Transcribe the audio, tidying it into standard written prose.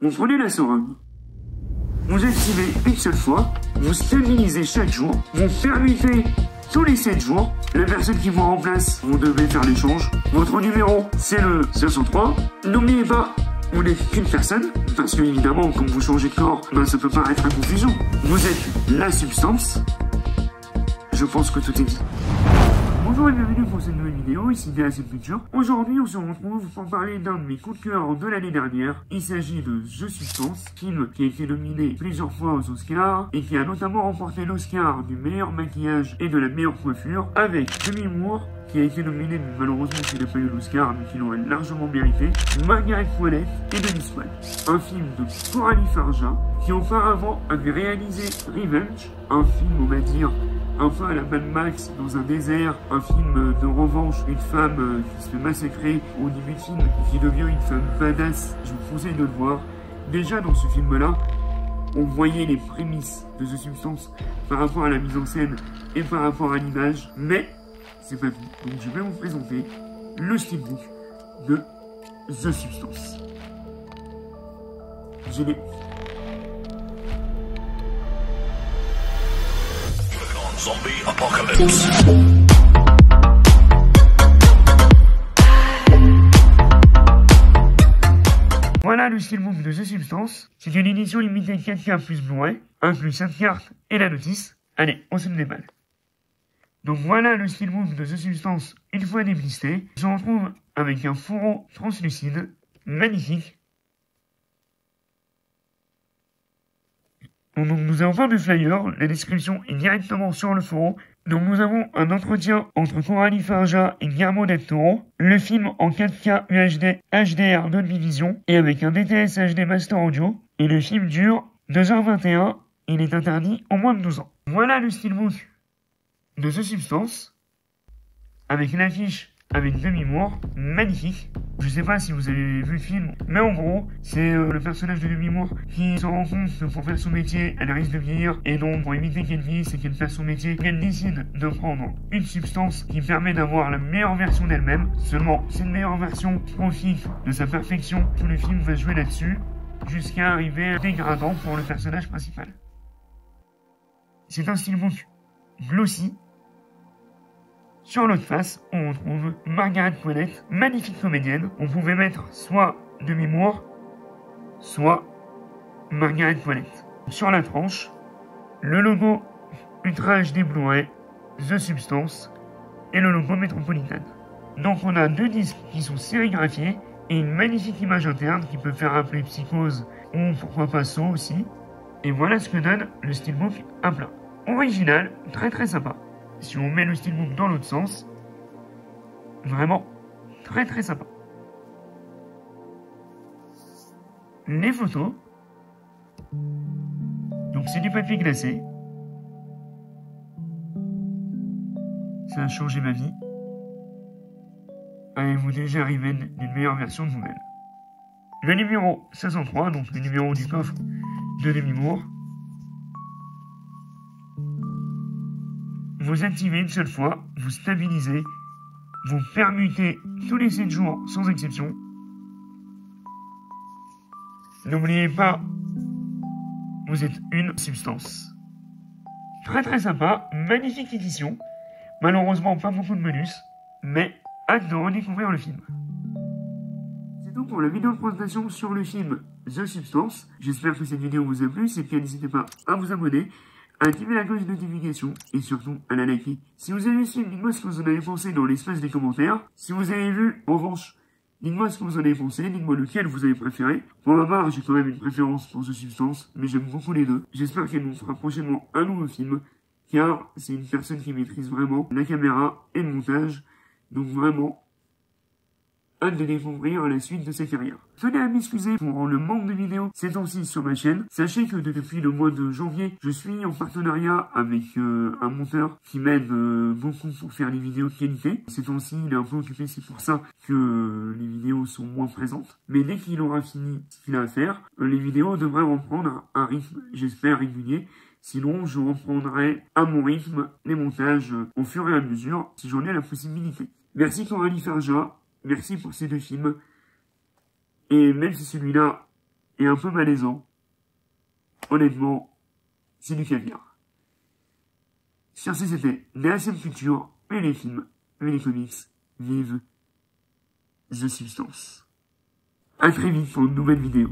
Vous prenez la seringue. Vous activez une seule fois, vous stabilisez chaque jour, vous permettez tous les 7 jours, la personne qui vous remplace, vous devez faire l'échange. Votre numéro, c'est le 503. N'oubliez pas, vous n'êtes qu'une personne, parce que évidemment, comme vous changez de corps, ça peut paraître à confusion. Vous êtes la substance. Je pense que tout est dit. Bonjour et bienvenue pour cette nouvelle vidéo, ici DAS Picture. Aujourd'hui, on se retrouve pour parler d'un de mes coups de cœur de l'année dernière. Il s'agit de The Substance, film qui a été nominé plusieurs fois aux Oscars et qui a notamment remporté l'Oscar du meilleur maquillage et de la meilleure coiffure avec Demi Moore, qui a été nominé, mais malheureusement qui n'a pas eu l'Oscar, mais qui l'aurait largement mérité, Margaret Qualley et Denis Swan. Un film de Coralie Farja, qui auparavant avait réalisé Revenge, un film, on va dire, un peu à la Mad Max dans un désert, un film de revanche, une femme qui se fait massacrer au début du film et qui devient une femme badass. Je vous conseille de le voir. Déjà dans ce film-là, on voyait les prémices de The Substance par rapport à la mise en scène et par rapport à l'image, mais c'est pas tout. Donc je vais vous présenter le steelbook de The Substance. Générique. Zombie Apocalypse. Voilà le steelbook de The Substance. C'est une édition limitée 4K plus Blu-ray, inclus 5 cartes et la notice. Allez, on se déballe. Donc voilà le steelbook de The Substance une fois déblisté. On se retrouve avec un fourreau translucide, magnifique. Donc nous avons pas de flyer, la description est directement sur le forum. Donc nous avons un entretien entre Coralie Farja et Guillermo del Toro, le film en 4K UHD HDR Dolby Vision et avec un DTS HD Master Audio, et le film dure 2h21, il est interdit au moins de 12 ans. Voilà le steelbook de The Substance, avec l'affiche avec Demi Moore, magnifique. Je sais pas si vous avez vu le film, mais en gros, c'est le personnage de Demi Moore qui se rend compte que pour faire son métier, elle risque de vieillir, et donc pour éviter qu'elle vieillisse et qu'elle fasse son métier, elle décide de prendre une substance qui permet d'avoir la meilleure version d'elle-même. Seulement, cette meilleure version profite de sa perfection. Tout le film va jouer là-dessus, jusqu'à arriver dégradant pour le personnage principal. C'est un steelbook glossy. Sur l'autre face, on retrouve Margaret Qualley, magnifique comédienne. On pouvait mettre soit Demi Moore, soit Margaret Qualley. Sur la tranche, le logo Ultra HD Blu-ray, The Substance et le logo Metropolitan. Donc on a deux disques qui sont sérigraphiés et une magnifique image interne qui peut faire rappeler Psychose ou pourquoi pas Saw aussi. Et voilà ce que donne le steelbook à plat. Original, très très sympa. Si on met le steelbook dans l'autre sens, vraiment très très sympa. Les photos, donc c'est du papier glacé. Ça a changé ma vie. Avez-vous déjà rêvé d'une meilleure version de vous-même? Le numéro 503, donc le numéro du coffre de Demi Moore. Vous activez une seule fois, vous stabilisez, vous permutez tous les 7 jours sans exception. N'oubliez pas, vous êtes une substance. Très très sympa, magnifique édition. Malheureusement pas beaucoup de bonus, mais hâte de redécouvrir le film. C'est tout pour la vidéo de présentation sur le film The Substance. J'espère que cette vidéo vous a plu, si c'est le cas n'hésitez pas à vous abonner, à activer la cloche de notification et surtout à la liker. Si vous avez vu ce film, dites-moi ce que vous en avez pensé dans l'espace des commentaires. Si vous avez vu, en revanche, dites-moi ce que vous en avez pensé, dites-moi lequel vous avez préféré. Pour ma part, j'ai quand même une préférence pour The Substance, mais j'aime beaucoup les deux. J'espère qu'elle nous fera prochainement un nouveau film, car c'est une personne qui maîtrise vraiment la caméra et le montage. Donc vraiment, hâte de découvrir la suite de sa carrière. Tenez à m'excuser pour le manque de vidéos ces temps-ci sur ma chaîne. Sachez que depuis le mois de janvier, je suis en partenariat avec un monteur qui m'aide beaucoup pour faire les vidéos de qualité. Ces temps-ci, il est un peu occupé, c'est pour ça que les vidéos sont moins présentes. Mais dès qu'il aura fini ce qu'il a à faire, les vidéos devraient reprendre un rythme, j'espère, régulier. Sinon, je reprendrai à mon rythme les montages au fur et à mesure, si j'en ai la possibilité. Merci Coralie Farja. Merci pour ces deux films. Et même si celui-là et un peu malaisant. Honnêtement, c'est du caviar. Sur ce, c'était DSM Culture, et les films, et les comics, vive The Substance. À très vite pour une nouvelle vidéo.